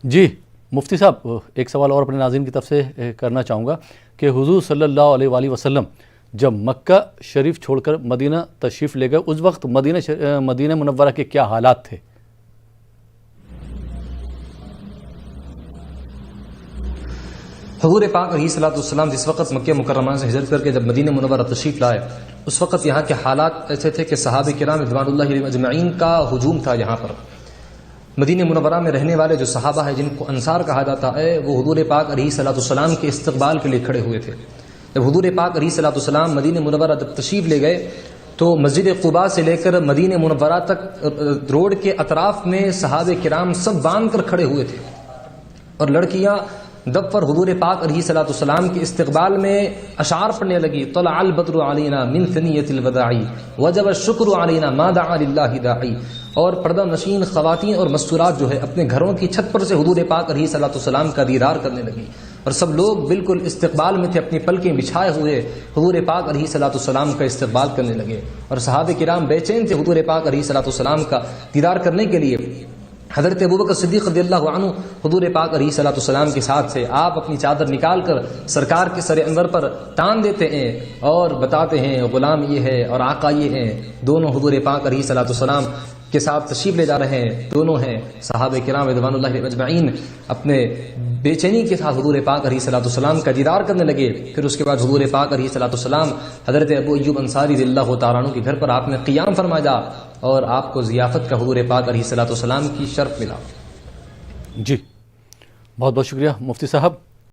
جی مفتی صاحب، ایک سوال اور اپنے ناظرین کی طرف سے کرنا چاہوں گا کہ حضور صلی اللہ علیہ وآلہ وسلم جب مکہ شریف چھوڑ کر مدینہ تشریف لے گئے، اس وقت مدینہ منورہ کے کیا حالات تھے؟ حضور پاک علیہ الصلوۃ والسلام جس وقت مکہ مکرمہ سے ہجرت کر کے جب مدینہ منورہ تشریف لائے، اس وقت یہاں کے حالات ایسے تھے کہ صحابہ کرام رضوان اللہ علیہم اجمعین کا ہجوم تھا یہاں پر۔ مدینہ منورہ میں رہنے والے جو صحابہ ہیں جن کو انصار کہا جاتا ہے، وہ حضور پاک علیہ الصلوۃ والسلام کے استقبال کے لیے کھڑے ہوئے تھے۔ جب حضور پاک علیہ الصلوۃ والسلام مدینہ منورہ جب تشریف لے گئے تو مسجد قباء سے لے کر مدینہ منورہ تک روڈ کے اطراف میں صحابہ کرام سب باندھ کر کھڑے ہوئے تھے، اور لڑکیاں دب پر حضور پاک علیہ الصلوۃ والسلام کے استقبال میں اشعار پڑھنے لگی، طلع البدر علینا من ثنیۃ الوداع وجب الشکر علینا ما دعا للہ داعی۔ اور پردہ نشین خواتین اور مستورات جو ہے اپنے گھروں کی چھت پر سے حضور پاک علیہ الصلوۃ والسلام کا دیدار کرنے لگی، اور سب لوگ بالکل استقبال میں تھے، اپنی پلکیں بچھائے ہوئے حضور پاک علیہ الصلوۃ والسلام کا استقبال کرنے لگے، اور صحابہ کرام بے چین تھے حضور پاک علیہ الصلوۃ والسلام کا دیدار کرنے کے لیے۔ حضرت ابوبکر صدیق رضی اللہ عنہ حضور پاک علیہ الصلوۃ والسلام کے ساتھ سے آپ اپنی چادر نکال کر سرکار کے سر انور پر تان دیتے ہیں اور بتاتے ہیں غلام یہ ہے اور آقا یہ ہیں، دونوں حضور پاک علیہ الصلوۃ والسلام کے ساتھ تشریف لے جا رہے ہیں، دونوں ہیں۔ صحابہ کرام رضوان اللہ علیہم اجمعین اپنے بے چینی کے ساتھ حضور پاک علیہ الصلوۃ والسلام کا دیدار کرنے لگے۔ پھر اس کے بعد حضور پاک علیہ الصلوۃ والسلام حضرت ابو ایوب انصاری رضی اللہ تعالیٰ عنہ کے گھر پر آپ نے قیام فرمایا، اور آپ کو ضیافت کا حضور پاک علیہ الصلوۃ والسلام کی شرف ملا۔ جی بہت بہت شکریہ مفتی صاحب۔